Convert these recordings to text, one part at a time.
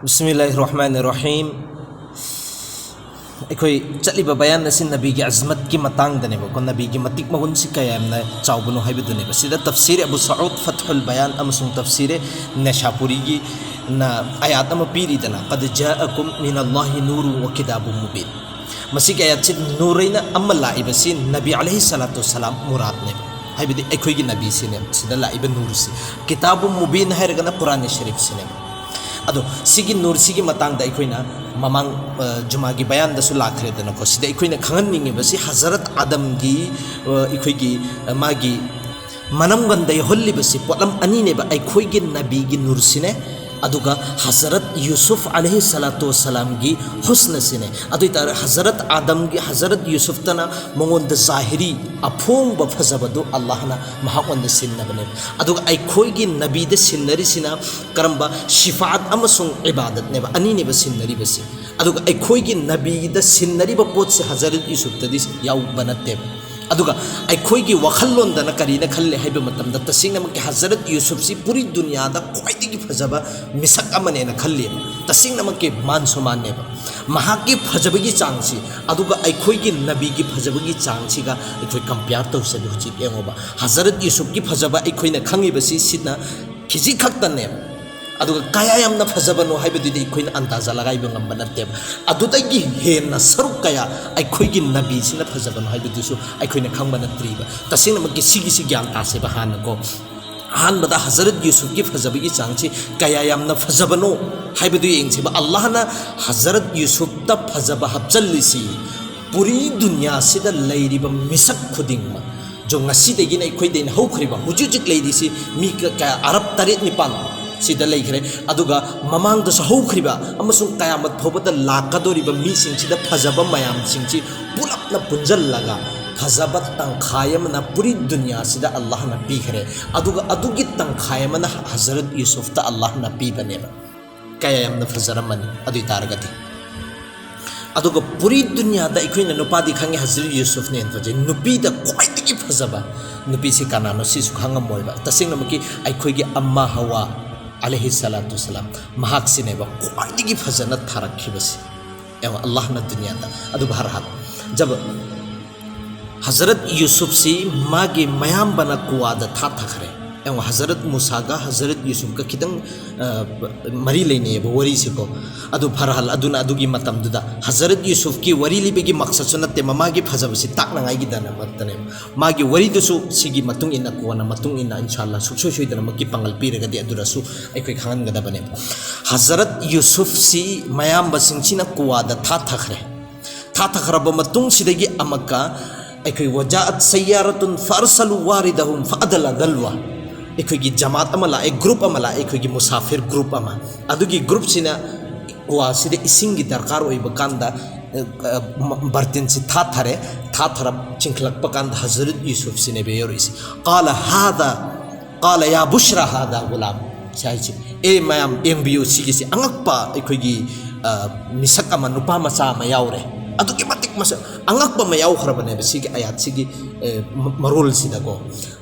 बिस्मिल्लाहिर्रहमानिर्रहीम अखोई चलिबा बयान असिन नबी की अजमत की मतंग दनेबो को नबी की मतिक मगुन सि कयामना चावबनो हाइबदनेबो सिदा तफसीर अबू सऊद फतहुल बयान अमसुंग तफसीर नशापुरी की ना आयात अम पीरिदना कद जाअकुम मिनल्लाहि नूरुन व किताबुम मुबीन मसी के आयात से नूरैना अम्मा लाइबसी नबी अलैहि सलातु वसलाम मुराद नेबो हाइबदि अखोई की नबी सिने सिदा लाइब नूर सि किताबुम मुबीन हाइरगना कुरान शरीफ सिनेबो अदो सिगी नूर सिगी मतंग दा इखोइना ममांग जुमा की बयान दसु लाखरेदना को सिदा इखोइना खंगनिंगे बसी हजरत आदम की इखोइगी मागी मनम गंदे होल्ली बसी पोलम अनी ने बा इखोइगी नबी की नूर सिने अदुगा हजरत यूसुफ अलैहि सलातु वसलाम की हुस्न सिने अदु इतार हजरत आदम की हजरत यूसुफ तना मंगोन द जाहिरी अफोंग बफजबदु अल्लाह ना महावंद सिन्नबने अदुगा इखोइगी नबी द सिन्नरी सिना करंबा शिफात अमसुंग इबादत ने बा अनी ने बा सिन्नरी बसी अदुगा इखोइगी नबी द सिन्नरी ब पोत से हजरत यूसुफ तदि याउ बनते अदुगा अखोइगी वखल्लोंदना करीना खल्ले हाइबे मतमदा तसिंगनमके हजरत यूसुफ सी पूरी दुनिया दा ख्वाइदिगी फजबा मिसक अमनेना खल्ले तसिंगनमके मान सुमाननेबा महाकी फजबगी चांगसी अदुगा अखोइगी नबी की फजबगी चांगसीगा अखोइ कंपेयर तौसे दुची एंगोबा हजरत यूसुफ की फजबा अखोइना खंगिबसी सिना खिजी खक्तने अदुगा कया यामना फजबनो हाइबदुदि अखोइना अंदाजा लगाइबे ngamba natte adudagi henna saruk kaya अखोइगी नबी सिना फजबनो हाइबदुसु अखोइना खंगबा नत्रिबा तसिंगना मके सिगी सि ज्ञान तासे बहान को हान बदा हजरत यूसुफ की फजबगी चांगसी कया यामना फजबनो हाइबदु येंगसेबा अल्लाह ना हजरत यूसुफ ता फजबा हबजल्लिसी पूरी दुनिया सिदा लैरिबा मिसक खुदिंगमा जो ngasi degina अखोइ देन हौखरिबा हुजुजिक लैदिसी मी का अरब तरेत निपान सिदा लेखरे अदुगा ममांग दस हौखरिबा अमसुंग कयामत फोबद लाकदोरिबा मी सिंगसिदा फजबा मयाम सिंगसि पुलपना पुंजल्लगा फजबा तंखायमना पूरी दुनिया सिदा अल्लाह ना पीखरे अदुगा अदुगी तंखायमना हजरत यूसुफ ता अल्लाह ना पीबनेबा कयामना फजरमनि अदुई तारगति अदुगा पूरी दुनिया दा इखोइना नुपादी खंगे हजरत यूसुफ ने तजे नुपी दा ख्वाइदिगी फजबा नुपी से कानानो सिसु खंगमोइबा तसिंगनमकी अखोइगी अम्मा हवा अलैहि सलातु वसलाम महाक सिनेबा ख्वाइदिगी फजना थारखिबसी एव अल्लाह ना दुनिया दा अदु बहरहाल जब हजरत यूसुफ सी मागी मयाम बना कुआदा था थखरे एव हजरत मूसा का हजरत यूसुफ का खितंग मरी लेने वरी सिको अदु बहरहाल अदुना अदुगी मतम दुदा हजरत यूसुफ की वरी लिबेगी मकसद सुनते ममागी फजबसी ताकनांगाई दना मतने मागी वरी दुसु सिगी मतुंग इना कोना मतुंग इना इंशाल्लाह सुखसोय सोयदना मकी पंगल पीरगदि अदुरसु अखोइ खानगदबने हजरत यूसुफ सी मयाम बसिंगसिना कुआदा था थखरब मतुंग सिदगी अमका अखोइ वजाअत सय्यारतुन फरसलु वारिदहुम फअदला दलवा अखोइगी जमात अमला एक ग्रुप अमला अखोइगी मुसाफिर ग्रुप अमा अदुगी ग्रुप सिना वा सिदे इसिंगी दरकार ओइब कांदा बर्तन से थाथरब चिंखलक कांदा हजरत यूसुफ सिने बेयोरिसी काला या बुशरा हादा गुलाम साइछि ए मयाम एंबियो सिगिसी अंगकपा अखोइगी मिसक अमा नुपा मचा अमा यावरे अदुगी मतिक मस अंगकपा मा यावखरबने सिगी आयात सिगी मरोल सिदाको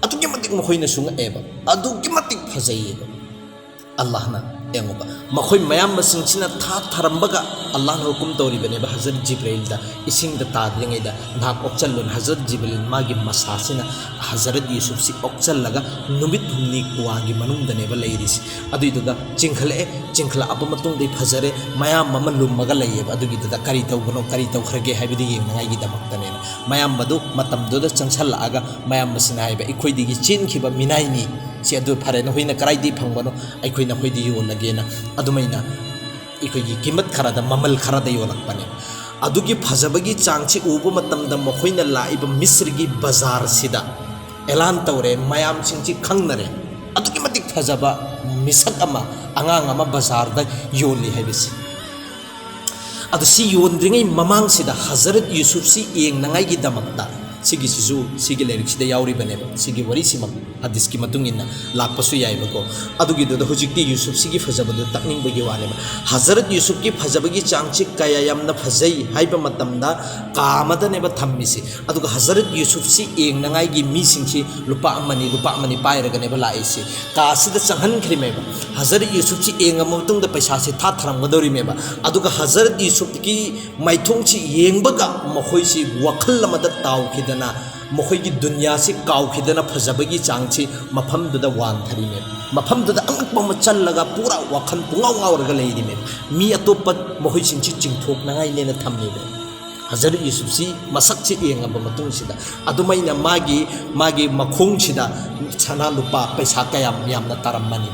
अदुगी मतिक मखोइना सुंग एबा अदुगी मतिक फजैयेबा अल्लाह ना एंगोबा मखोइ मयाम मसिंगसिना था थरंबगा अल्लाह ना हुकुम तौरिबनेबा हजरत जिब्राइल दा इसिंग दा तादलिंगैदा नाक ओक्चल्लोन हजरत जिब्राइल मागी मसासिना हजरत यूसुफ सी ओक्चल्लगा नुमित हुमनी कुवागी मनुंगदनेबा लैरिसी अदुइदुगा चिंखला अब मतुंग दे फजरे मयाम मम लुमगा लैयेबा अदुगिदुदा करी तौबनो करी तौखरगे हाइबदि येंगनाइगी दमक्तनेना मयाम मदु मतमदुदा चंसल्लागा मयाम मसिना हाइबा इखोइदिगी चिनखिबा मिनाइनी से अदु फरे नहोइना कराइदि फंगबनो अखोइना होइदि योलगेना अदुमैना इखोइगी कीमत खरादा ममल खरादा योलकपने अदुगी फजबगी चांगछि उबो मतमदा मखोइना लाइब मिस्रगी बाजार सिदा एलान तौरे मयाम सिंगछि खंगनरे अदुगी मतिक फजबा मिसक अमा अंगांग अमा बाजार दा योली हैबिसि अदु सि योंद्रिङै ममांग सिदा हजरत यूसुफ सी येंगनांगाइगी दमकता सिगिसिजु सिगी लेरिक्सिदा याउरिबनेबा सिगी वरिसिमक हदीस की मतुंगिना लापसु याइबको अदुगी दो हुजिक्ति यूसुफ सिगी फजबदु तकनिंगबगी वानेबा हजरत यूसुफ की फजबगी चांगची कया यामना फजई हाइबा मतमदा कामदनेबा थम्मिसि अदुगा हजरत यूसुफ सि एंगनांगाइगी मीसिंगसि लुपा अमनी पाइरगनेबा लाइसि कासिदा चंगहनख्रिमेबा हजरत यूसुफ सि एंगम मतुंगदा पैसासि था थरमगदोरिमेबा अदुगा हजरत यूसुफ की माइथोंगसि येंगबगा मखोइसि वखल अमदा ताउखिदना मखोइगी दुनिया से काउखिदना फजबगी चांगची मफमदुदा वानथरिमे मफमदुदा अंगपम चललगा पूरा वखन पुंगाव गावरगा लेइरिमे मी अतोप मखोइसिंची चिंगथोकनागाइनेना थम्मिबे हजरत यूसुफ सी मसक से येंगब मतुंगसिदा अदुमैना मागी मखोंगसिदा सना लुपा पैसा कयाम यामना तारमनी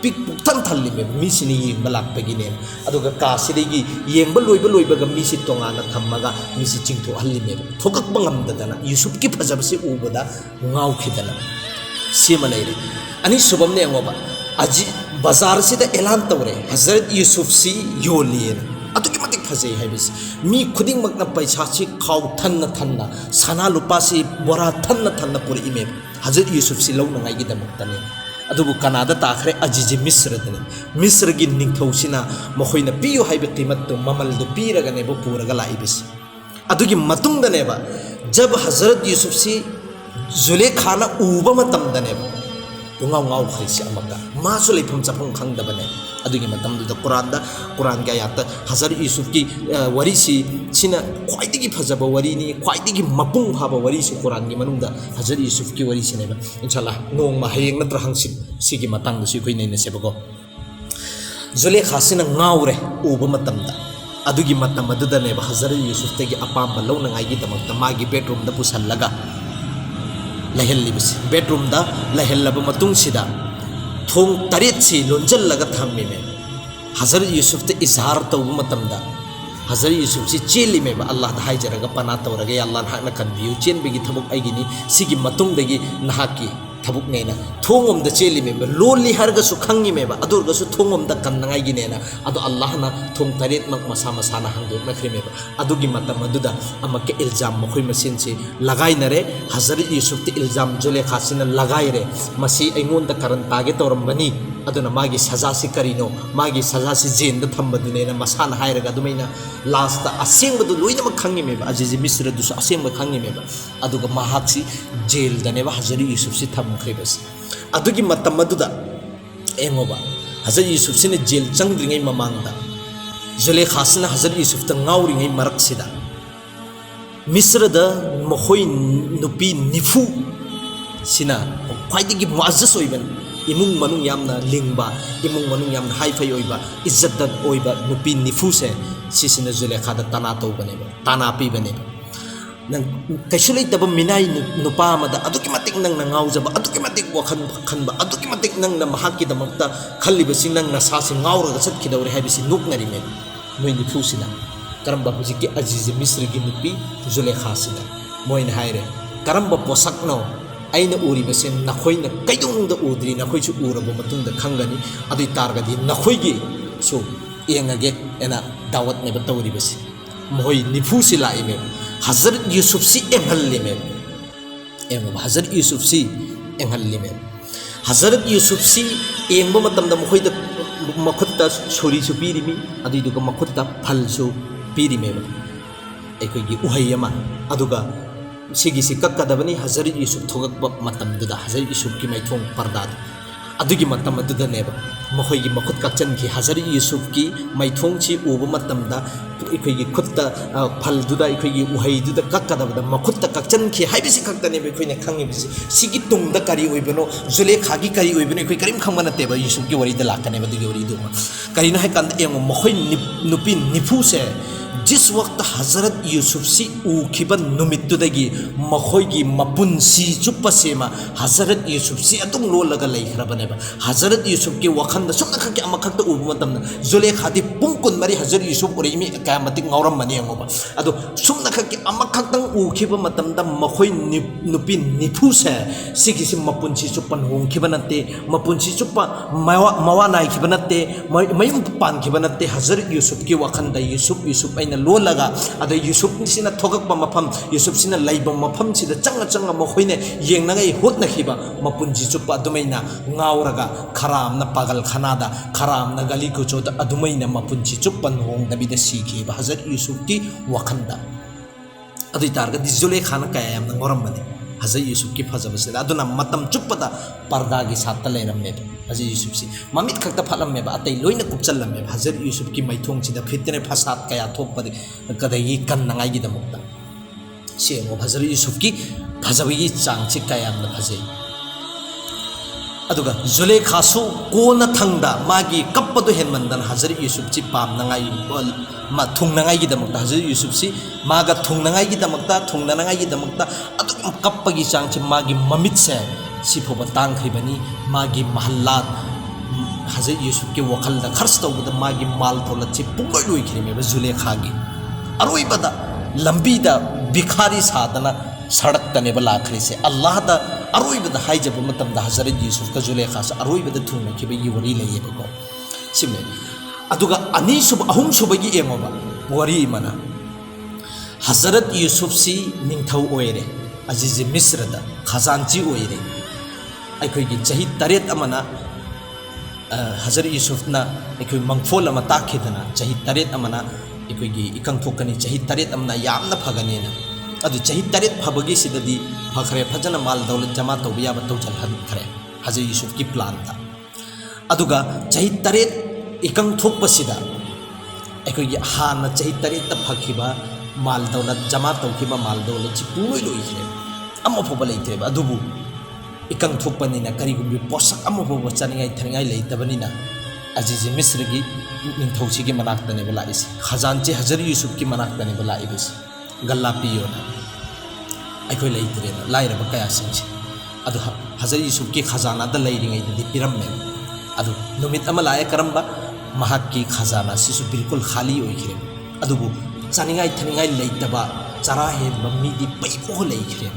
पिक पुक्थन थल्लिमे मीसिनी येंगब लाक्पगिने अदुगा कासिदगी येंगब लोइबगा मीसि तोंगाना थम्मगा मीसि चिंगथोहल्लिमे थोककब ngamdadana यूसुफ की फजबसे उबदा गाउखिदना सीमा लेरि अनि सुबमने अंगोबा अजि बाजार सिदा एलान तवरे हजरत यूसुफ सी योलियन अतुकी मतिक फजे हाइबिस मी खुदिंग मकना पैसा सी खाउ थन्ना सना लुपा सी बोरा थन्ना पुरी इमे हजरत यूसुफ सी लौनंगाइगी दमक्तने अदुबु कनादा ताखरे अजिजि मिस्र की निंगथौसिना मखोइना पियो हाइबे कीमतु ममलदु पीरगनेबो पूरगा लाइबिस अदुगी मतुंगदनेबा जब हजरत यूसुफ सी जुलेखाना उबा मतमदनेबा पुंगाव गाव खरिसि अमका मासु लेफम चफम खंगदबने अदुगी मतमदुदा कुरान का आयत हजरत यूसुफ की वरीसी सिना ख्वाइदिगी फजबा वरीनी ख्वाइदिगी मपुंग फाबा वरीसी कुरान की मनुंगदा हजरत यूसुफ की वरीसिनेबा इंशाल्लाह नोंमा हयेंग नत्र हंगसि सिगी मतंगदसु खै नैनसेबको जुलेखा सिना गावरे उबा मतमदा अदुगी मतम अदुदनेबा हजरत यूसुफ तेगी अपाम लौनंगाइगी दमक्ता मागी बेडरूम दा पुसल्लगा लहल्लिबिस बेडरूम दा लहल्लब मतुंगसिदा थोंग तरेत से लोंजल्लगा थम्मिमे हजरत यूसुफ ते इजहार तौब मतमदा हजरत यूसुफ से चेलिमेबा अल्लाह दा हाइजरगा पना तौरगा अल्लाह नाहना कनबियु चेनबेगी थबुक आइगिनी सिगी मतुंगदगी नाहकी थबुक नेना थोंगोमदा चेलिमेबा लोली हरगसु खंगिमेबा अदुरगसु थोंगोमदा कन्नगाइगिनेना अदु अल्लाहना थोंग तरेत मक मसा मसाना हंगदोकनख्रिमेबा अदुगी मतम अदुदा अमके इल्जाम मखोइ मसिनसे लगाइनरे हजरत यूसुफ ते इल्जाम जुलेखा सिना लगाइरे मसी अइंगोंदा करन तागे तौरमबनी अदुना मागी सजा से करिनो मागी सजा से जेन द थम्बदुनेना मसाना हाइरगा अदुमैना लास्ट असेंबदु लोइनमक खंगिमेबा अजिजि मिस्र दुसु असेंब खंगिमेबा अदुगा महाक्सी जेल दनेबा हजरत यूसुफ से थम्खरिबस अदुगी मतम अदुदा एंगोबा हजरत यूसुफ सिने जेल चंगद्रिङै ममांगदा जुलेखा सिना हजरत यूसुफ ता गाउरिङै मरकसिदा मिस्र द मखोइ नुपी निफु सिना ख्वाइदिगी मुअज्जस ओइबन इमुंग मनुंग यामना लिंगबा इमुंग मनुंग यामना हाइफाई ओइबा इज्जतदार ओइबा नुपी निफु से सिसिना जुलेखा दा तना तौबनेबा तना पीबनेबा नंग कैसुलै तब मिनाई नुपा मदा अदुकी मतिक नंग नाउजबा अदुकी मतिक वखन खनबा अदुकी मतिक नंग ना महाकी दमक्ता खल्लिबसि नंग ना सासि गाउरगा चटखिदौरे हाइबिसि नुकनरिमे मोइ निफुसिना करम्बा हुजिकी अजीज मिस्र की नुपी जुलेखा सिना मोइन हाइरे करम्बा पोसकनो अइना उरिबसे नखोइना कैदुंगदा उद्री नखोइसु उरबो मतुंगदा खंगनी अदुइ तारगदी नखोइगी सु एंगगे एना दावत नेबा तौरिबसे मोइ निफुसि लाइमे हजरत यूसुफ सी एंगल्लिमे हजरत यूसुफ सी एंगल्लिमे हजरत यूसुफ सी एंगबो मतमदा मोखोइदा मखुत्ता छोरीसु पीरिमी अदुइदुगा मखुत्ता फलसु पीरिमेबा एकोइगी उहैयमा अदुगा सिगिसी कक्कदबनी हजरत यूसुफ थोगक्बा मतमदुदा हजरत यूसुफ की मैथोंग पर्दाद अदुगी मतम अदुदनेबा मखोइगी मखुत कक्चनकी हजरत यूसुफ की मैथोंग छि उबा मतमदा इखोइगी खुत्ता फलदुदा इखोइगी उहैदुदा कक्कदबदा मखुत्ता कक्चनकी हाइबिसि खक्तनेबा इखोइने खंगिबिसि सिगी तुंगदा करी ओइबनो जुलेखागी करी ओइबनो इखोइ करिम खंबा नतेबा यूसुफ की वरीदा लाकनेबा दुगी वरीदु करिना है कांद एंगो मखोइ नुपी निफु से जिस वक्त हजरत यूसुफ सी उखिबन नुमित्तुदगी मखोइगी मपुनसी चुप्पसेमा हजरत यूसुफ सी अतुम लोलगा लैखरबनेबा हजरत यूसुफ के वखंद सुमना खके अमखक्त उबु मतमना जुलेखादी पुंकुन मरी हजरत Yusuf ओरिमी Kamati ngauram mani angoba ado sumna khaki ama khakdang ukhiba matamda makhoi nupi nifu se sigisi mapunchi chupan hong khiba natte mapunchi chupa mawa nai khiba natte mayum pan khiba natte Hazrat Yusuf ki wakhanda Yusuf aina lolaga ada Yusuf sina thogak pa mafam Yusuf sina laiba mafam sida changa makhoine yengnagai hotna khiba mapunchi chupa adumaina ngauraga kharam na pagal khanada kharam na gali kuchoda adumaina mapunchi chupan hong dabida sikhiba Hazrat Yusuf ki wakhanda adu targa di Zulaikha na kaya yam ngoram bane Hazrat Yusuf ki phajabasida aduna matam chuppada parda gi satta leiramme Hazrat Yusuf si mamit khakta phalamme ba atai loina kupchallamme Hazrat Yusuf ki maithong chida fitne fasad kaya thokpadi kadai kan nangai gi damukta se mo Hazrat Yusuf ki phajabigi changchi kaya yam na phajai aduga Zulaikha su kona thangda magi kappadu henmandan Hazrat Yusuf chi pam nangai ma thungnangai gi damakta Hazrat Yusuf si maga thungnangai gi damakta thungnanangai gi damakta aduk kappagi changchi magi mamit se si phoba tang khribani magi mahallat Hazrat Yusuf ke wakal da khars tawda magi mal thola chi pungoi loi khirime ba Zulaikha gi aroi bada lambi da bikhari sadana sadak tane ba lakhri se Allah da aroi bada haijab matam da Hazrat Yusuf ka Zulaikha sa aroi bada thungna ki ba yi wari leye ko simle aduga ani sub ahum subagi emoba wari mana Hazrat Yusuf si ningthau oire aziz Misr da khazanchi oire aikoi gi chahi taret amana Hazrat Yusuf na aikoi mangfol ama takhidana chahi taret amana aikoi gi ikang thokani chahi taret amana yamna phagani na adu chahi taret phabagi sidadi phakre phajana mal dawlat jama tawbiya ba tawjal han khare Hazrat Yusuf ki plan ta aduga chahi taret ikang thokpasida aikoi hana chahi taret ta phakhiba mal dawlat jama tawkhiba mal dawlat chi puloi loi khre amma phoba leite ba adubu ikang thokpani na kari gumbi posak amma phoba chaningai thaningai leitabani na aziz Misr gi ningthausi gi manak tane bala isi khazanchi Hazrat Yusuf ki manak tane bala ibis galla piyo na aikoi leitre na laira ba kaya sinchi adu Hazrat Yusuf ki khazana da leiringai di piramme adu numit ama laaya karamba mahak ki khazana sisu bilkul khali oikhire adubu chaningai thaningai leitaba chara he bammi di paipo leikhire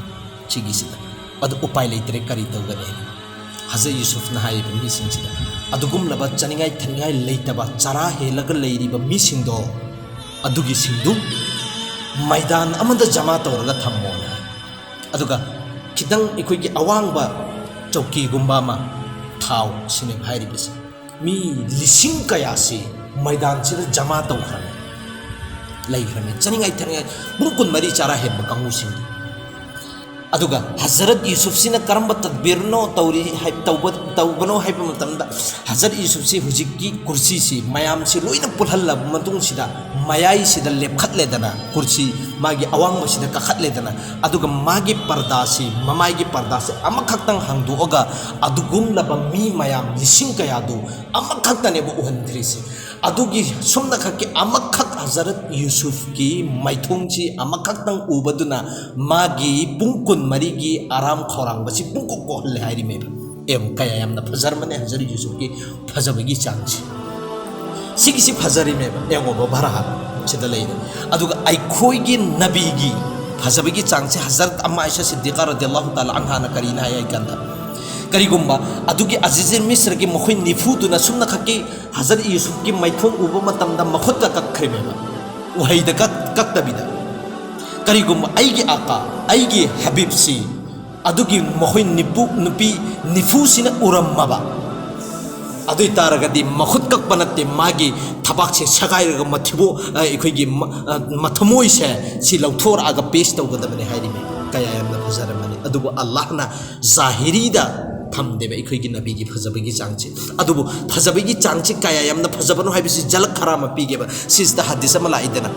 chigi sida adu upai leitre kari tawgane Hazrat Yusuf na hai bammi singsida adugum laba chaningai thaningai leitaba chara he laga leiri bammi singdo adugi singdu maidan amada jama tawraga thammo aduga kidang ikoi ki awangba chauki gumba ma thau sine bhairi bis mi lising kaya si maidan sida jama tawkhran lai khrame chaningai thaningai burkun mari chara he bakangu sing aduga Hazrat Yusuf sina karamba tadbir no tawri hai tawbano hai pamatamda Hazrat Yusuf si hujiki kursi si mayam si loina pulhalla matung sida mayai sida lepkhat ledana kursi magi awang sida kakhat ledana aduga magi parda si mamai gi parda si amakhaktang hangdu oga adugum laba mi mayam lising kaya du amakhaktane bu uhandri si adugi somna khaki amakhak Hazrat Yusuf ki maithong chi amakhaktang ubaduna magi pungkun marigi aram khorang basi pungkuk ko le hairi me em kaya yamna phazar mane Hazrat Yusuf ki phajabagi changchi sigisi phazari me engo ba baraha chida leide aduga aikhoi gi nabi gi phajabagi changchi Hazrat Amma Aisha Siddiqa radhiyallahu ta'ala anha na karina ay kanda karigumba adugi aziz Misr gi mokhoi nifuduna sumna khaki Hazrat Yusuf ki maithong uba matamda makhot ka kakhreme ba wahaida kaktabida karigumba aigi aka aigi habib si adugi mokhoi nupi nifu sina urammaba adui taragadi makhut kakpanatte magi thabak se sagairaga mathibo ekhoi mathamoi se si lauthor aga paste tawgadabane hairi me kaya yamna phajaramani adubu Allah na zahiri da thamdeba ekhoi gi nabi gi phajabagi changchi adubu phajabagi changchi kaya yamna phajabanu haibisi jalak kharama pigeba sisda hadisa mala idana